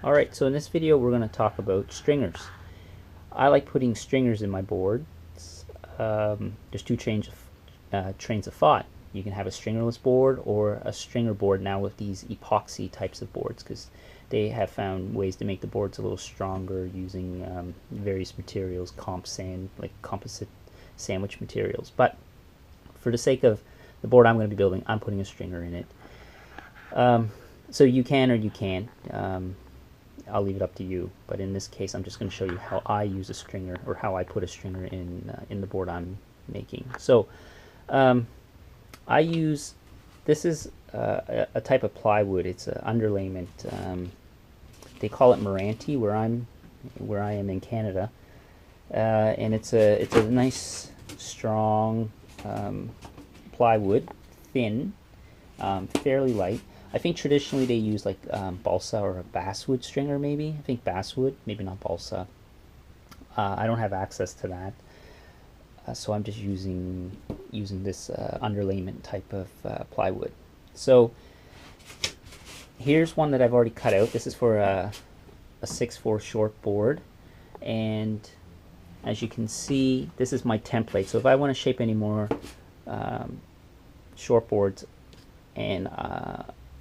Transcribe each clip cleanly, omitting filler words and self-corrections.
Alright, so in this video we're going to talk about stringers. I like putting stringers in my boards. There's two trains of thought. You can have a stringerless board or a stringer board now with these epoxy types of boards, because they have found ways to make the boards a little stronger using various materials, like composite sandwich materials. But for the sake of the board I'm going to be building, I'm putting a stringer in it. So you can or you can't. I'll leave it up to you, but in this case I'm just going to show you how I use a stringer, or how I put a stringer in the board I'm making. So I use, this is a type of plywood. It's an underlayment. They call it Meranti where I am in Canada, and it's a nice strong plywood, thin, fairly light. I think traditionally they use like balsa or a basswood stringer, maybe. I think basswood, maybe not balsa. I don't have access to that, so I'm just using this underlayment type of plywood. So here's one that I've already cut out. This is for a 6'4" short board, and as you can see, this is my template. So if I want to shape any more short boards, and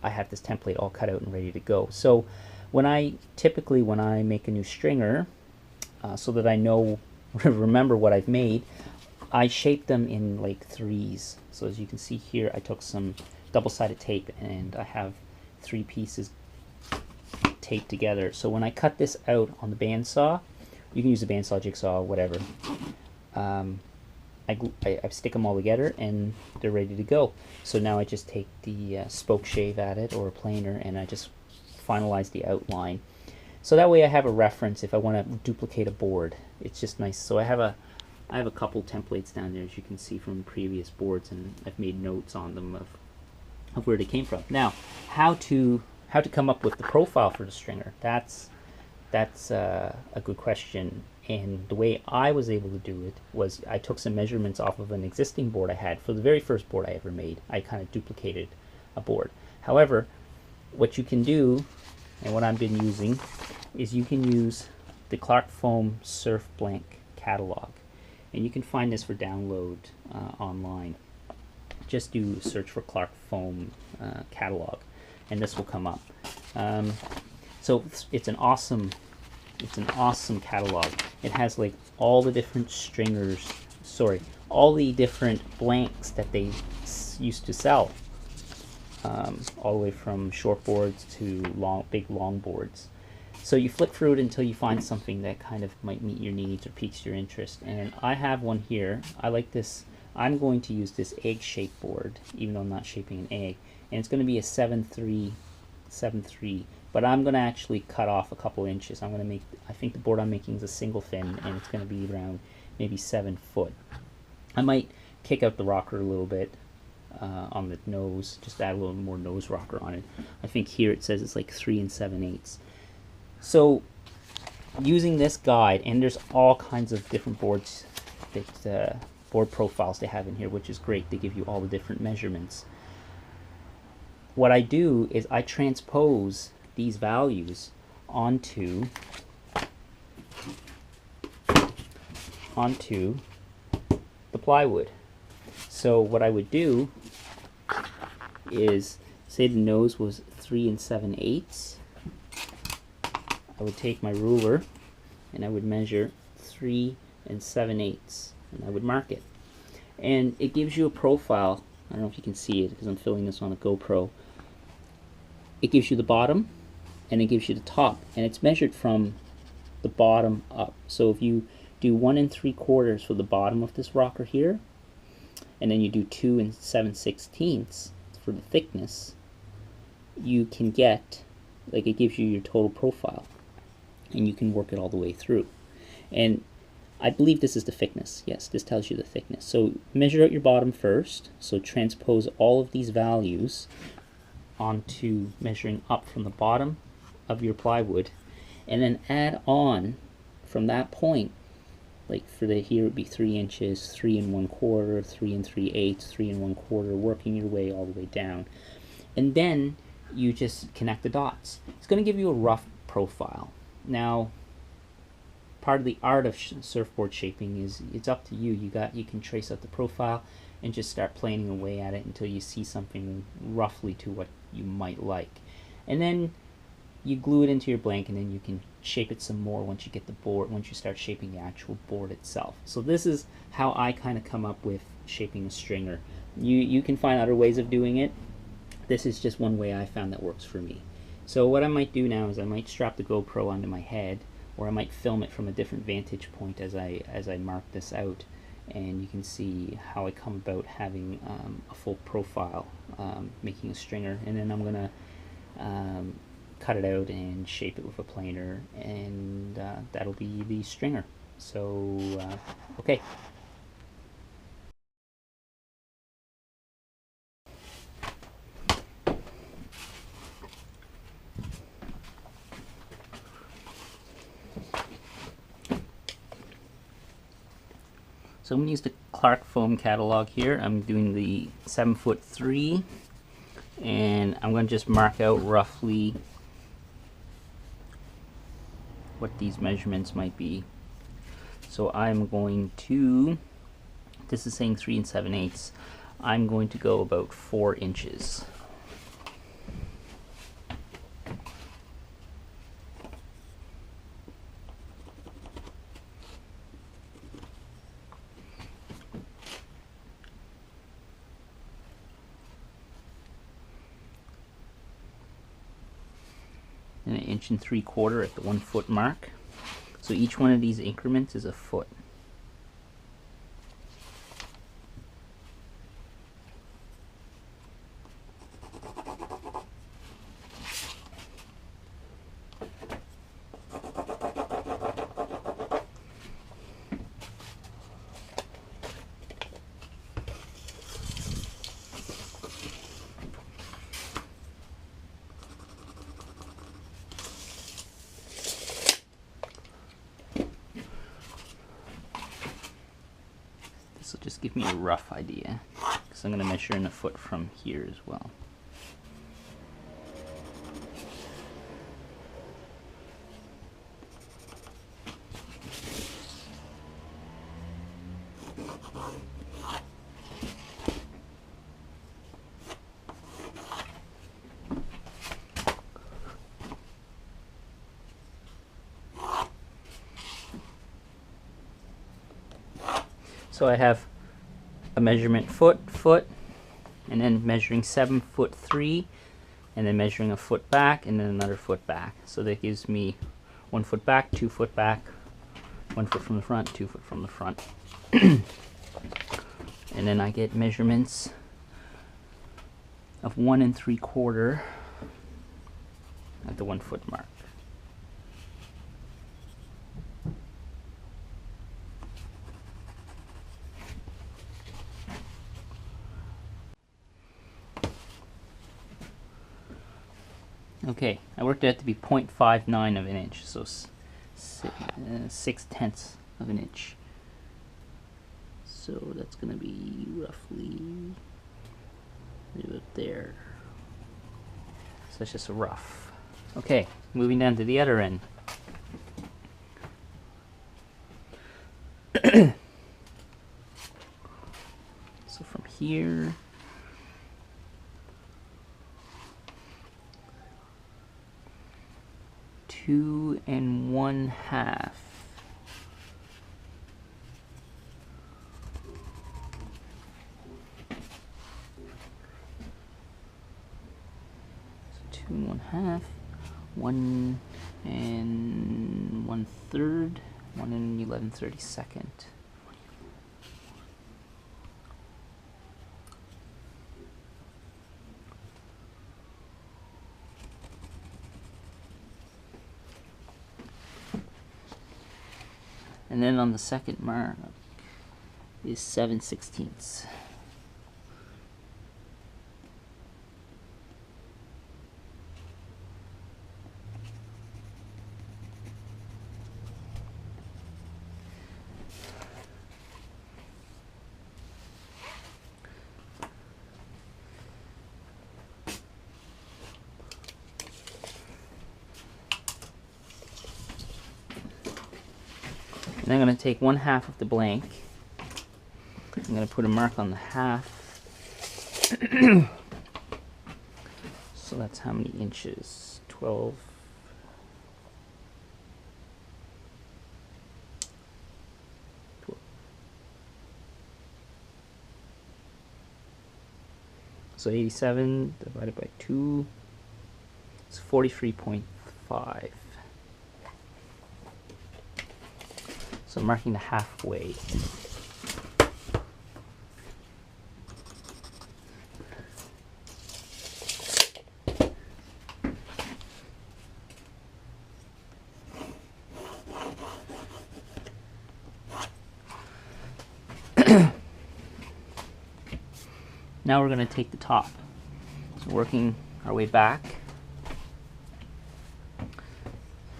I have this template all cut out and ready to go. So typically when I make a new stringer, so that I know, remember what I've made, I shape them in like threes. So as you can see here, I took some double-sided tape and I have 3 pieces taped together. So when I cut this out on the bandsaw, you can use a bandsaw, jigsaw, whatever, I stick them all together and they're ready to go. So now I just take the spoke shave at it, or a planer, and I just finalize the outline. So that way I have a reference if I want to duplicate a board. It's just nice. So I have a couple templates down there, as you can see, from previous boards, and I've made notes on them of where they came from. Now, how to come up with the profile for the stringer? That's a good question. And the way I was able to do it was I took some measurements off of an existing board I had. For the very first board I ever made, I kind of duplicated a board. However, what you can do, and what I've been using, is you can use the Clark Foam Surf Blank catalog. And you can find this for download online. Just do search for Clark Foam catalog, and this will come up. So it's an awesome catalog. It has like all the different stringers, all the different blanks that they used to sell, all the way from short boards to big long boards. So you flip through it until you find something that kind of might meet your needs or piques your interest. And I have one here. I like this. I'm going to use this egg-shaped board, even though I'm not shaping an egg. And it's going to be a 7'3", but I'm going to actually cut off a couple inches. I think the board I'm making is a single fin, and it's going to be around maybe 7 foot. I might kick out the rocker a little bit on the nose, just add a little more nose rocker on it. I think here it says it's like 3 7/8. So using this guide, and there's all kinds of different boards, board profiles they have in here, which is great. They give you all the different measurements. What I do is I transpose these values onto the plywood. So what I would do is, say the nose was 3 7/8. I would take my ruler and I would measure 3 7/8, and I would mark it. And it gives you a profile. I don't know if you can see it because I'm filming this on a GoPro. It gives you the bottom and it gives you the top, and it's measured from the bottom up. So if you do 1 3/4 for the bottom of this rocker here, and then you do 2 7/16 for the thickness, you can get, like, it gives you your total profile, and you can work it all the way through. And I believe this is the thickness. Yes, this tells you the thickness. So measure out your bottom first. So transpose all of these values onto measuring up from the bottom of your plywood, and then add on from that point. Like for the here it would be 3 inches, 3 1/4, 3 3/8, 3 1/4, working your way all the way down. And then you just connect the dots. It's going to give you a rough profile. Now, part of the art of surfboard shaping is it's up to you. You can trace out the profile and just start planing away at it until you see something roughly to what you might like, and then you glue it into your blank, and then you can shape it some more once you get the board, once you start shaping the actual board itself. So this is how I kind of come up with shaping a stringer. You can find other ways of doing it. This is just one way I found that works for me. So what I might do now is I might strap the GoPro onto my head, or I might film it from a different vantage point as I mark this out, and you can see how I come about having a full profile, making a stringer, and then I'm gonna cut it out and shape it with a planer, and that'll be the stringer. So okay. So I'm going to use the Clark foam catalog here. I'm doing the 7'3", and I'm going to just mark out roughly what these measurements might be. So I'm going to, this is saying 3 7/8, I'm going to go about 4 inches. And 1 3/4 at the 1 foot mark. So each one of these increments is a foot. This will just give me a rough idea, because I'm going to measure in a foot from here as well. So I have a measurement foot, and then measuring 7'3", and then measuring a foot back, and then another foot back. So that gives me 1 foot back, 2 foot back, 1 foot from the front, 2 foot from the front. And then I get measurements of 1 3/4 at the 1 foot mark. Okay, I worked it out to be 0.59 of an inch, so 6/10 of an inch. So that's going to be roughly about there. So that's just a rough. Okay, moving down to the other end. So from here, two and 1/2. So 2 and 1/2, 1 and 1/3, 1 and 11/32. And then on the second mark is 7/16. And I'm going to take 1/2 of the blank. I'm going to put a mark on the half. So that's how many inches? 12. So 87 divided by 2 is 43.5. So marking the halfway. Now we're going to take the top. So working our way back.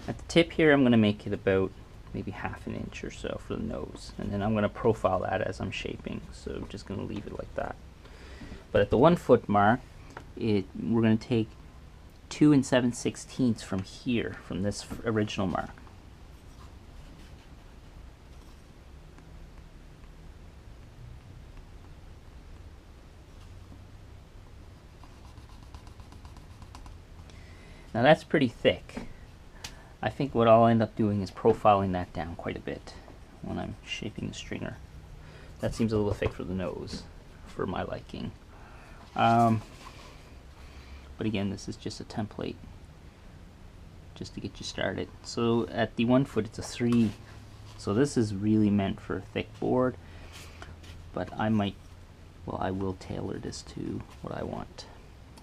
At the tip here, I'm going to make it about maybe 1/2 an inch or so for the nose. And then I'm going to profile that as I'm shaping. So I'm just going to leave it like that. But at the 1 foot mark, we're going to take 2 7/16 from here, from this original mark. Now that's pretty thick. I think what I'll end up doing is profiling that down quite a bit when I'm shaping the stringer. That seems a little thick for the nose, for my liking. But again, this is just a template, just to get you started. So at the 1 foot, it's a 3. So this is really meant for a thick board, but I will tailor this to what I want.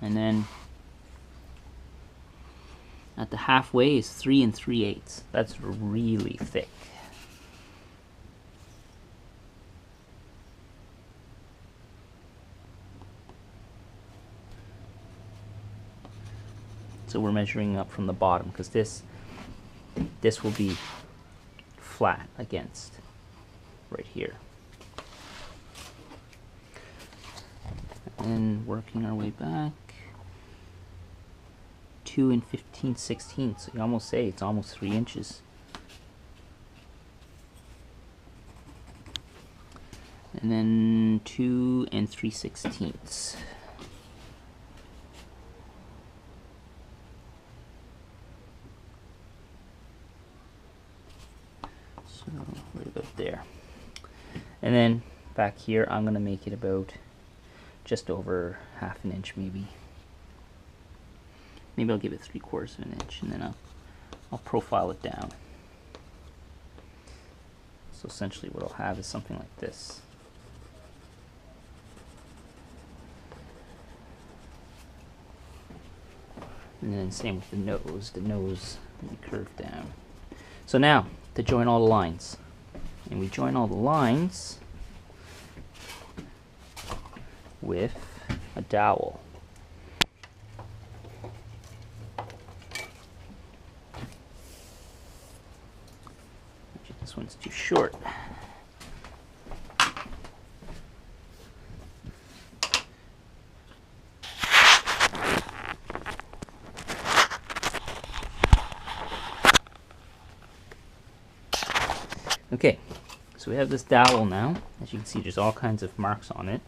And then at the halfway is 3 3/8. That's really thick. So we're measuring up from the bottom, because this will be flat against right here. And working our way back. 2 15/16. So you almost say it's almost 3 inches. And then 2 3/16. So right about there. And then back here, I'm going to make it about just over 1/2 an inch maybe. Maybe I'll give it 3/4 of an inch, and then I'll profile it down. So essentially what I'll have is something like this. And then same with the nose. The nose will be curved down. So now, to join all the lines. And we join all the lines with a dowel. This one's too short. Okay, so we have this dowel now. As you can see, there's all kinds of marks on it.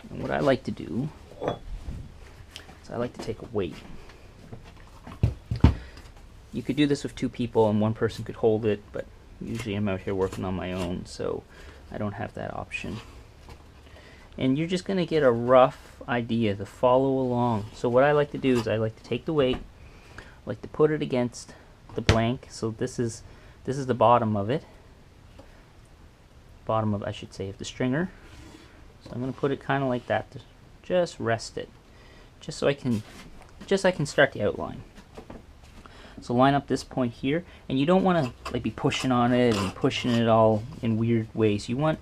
And what I like to do is I like to take a weight. You could do this with 2 people and 1 person could hold it, but usually I'm out here working on my own, so I don't have that option. And you're just going to get a rough idea to follow along. So what I like to do is I like to take the weight, I like to put it against the blank. So this is the bottom of it. Bottom of, I should say, of the stringer. So I'm going to put it kind of like that to just rest it, just so I can start the outline. So line up this point here, and you don't want to like be pushing on it and pushing it all in weird ways. You want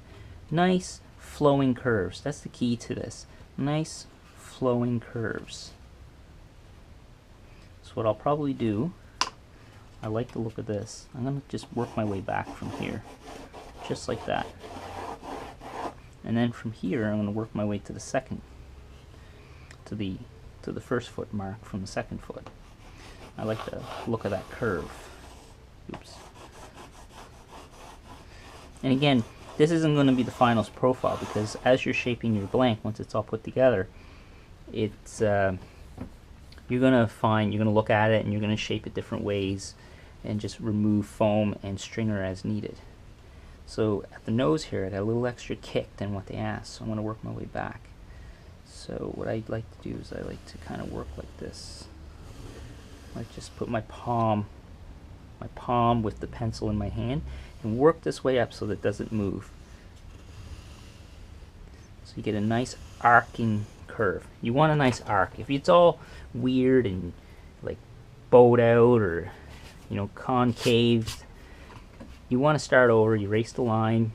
nice flowing curves. That's the key to this. Nice flowing curves. So what I'll probably do, I like the look of this. I'm going to just work my way back from here, just like that. And then from here, I'm going to work my way to the second, to the 1st foot mark from the 2nd foot. I like the look of that curve. Oops. And again, this isn't going to be the final profile, because as you're shaping your blank, once it's all put together, it's you're going to look at it and you're going to shape it different ways and just remove foam and stringer as needed. So at the nose here, I got a little extra kick than what they asked, so I'm going to work my way back. So what I'd like to do is I like to kind of work like this. I just put my palm with the pencil in my hand and work this way up so that it doesn't move. So you get a nice arcing curve. You want a nice arc. If it's all weird and like bowed out or concave, you want to start over, erase the line,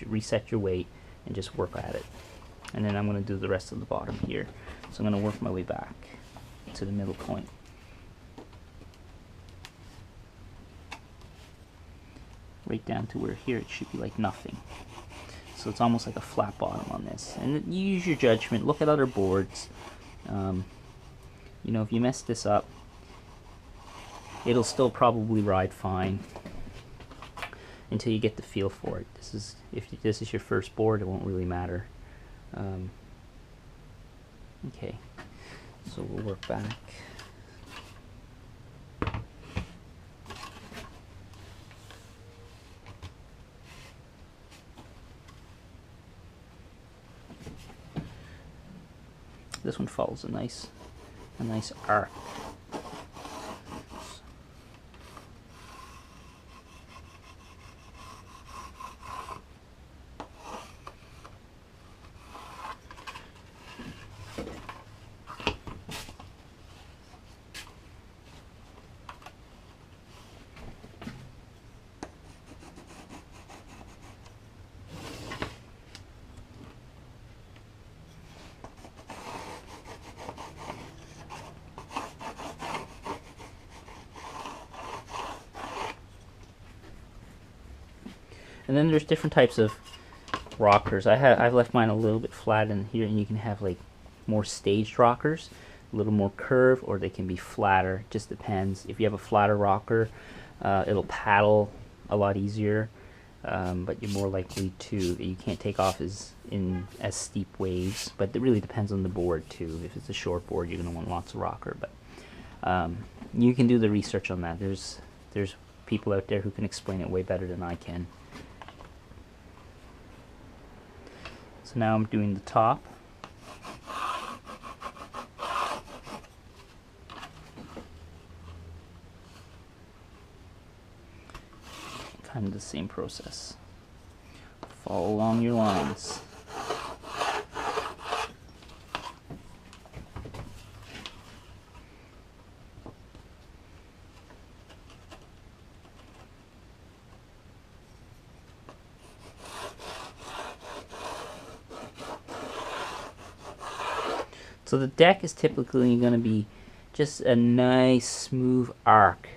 reset your weight, and just work at it. And then I'm going to do the rest of the bottom here. So I'm going to work my way back to the middle point. Right down to where here it should be like nothing. So it's almost like a flat bottom on this. And you use your judgment, look at other boards. If you mess this up, it'll still probably ride fine until you get the feel for it. If this is your first board, it won't really matter. Okay, so we'll work back. This one follows a nice arc. And then there's different types of rockers. I've left mine a little bit flat in here, and you can have like more staged rockers, a little more curve, or they can be flatter. It just depends. If you have a flatter rocker, it'll paddle a lot easier, but you're more likely to, you can't take off as steep waves. But it really depends on the board too. If it's a short board, you're going to want lots of rocker. But you can do the research on that. There's people out there who can explain it way better than I can. So now I'm doing the top. Kind of the same process. Follow along your lines. So the deck is typically going to be just a nice smooth arc.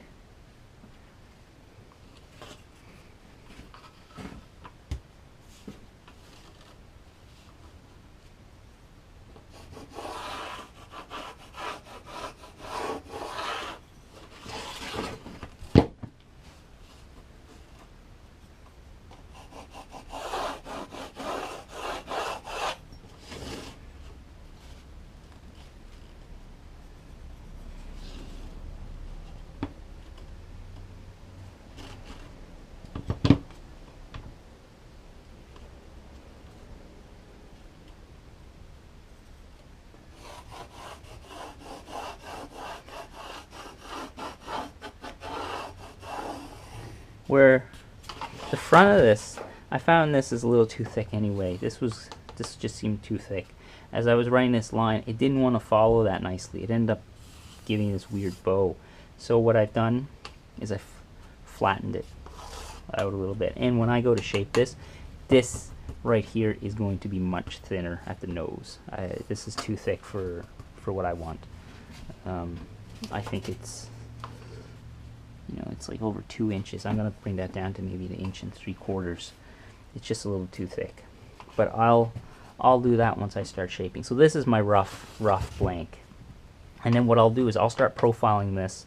Where the front of this, I found this is a little too thick anyway. This just seemed too thick. As I was writing this line, it didn't want to follow that nicely. It ended up giving this weird bow. So what I've done is I flattened it out a little bit. And when I go to shape this right here is going to be much thinner at the nose. This is too thick for what I want. I think it's, it's like over 2 inches. I'm going to bring that down to maybe an 1 3/4. It's just a little too thick. But I'll do that once I start shaping. So this is my rough blank. And then what I'll do is I'll start profiling this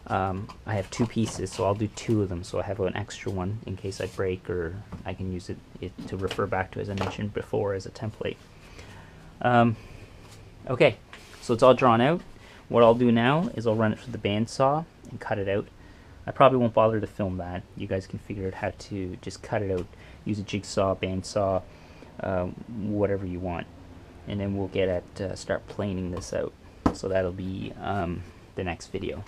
I have 2 pieces, so I'll do 2 of them, so I have an extra one in case I break, or I can use it to refer back to, as I mentioned before, as a template. Okay, so it's all drawn out. What I'll do now is I'll run it through the bandsaw and cut it out. I probably won't bother to film that. You guys can figure out how to just cut it out. Use a jigsaw, bandsaw, whatever you want. And then we'll get at start planing this out. So that'll be the next video.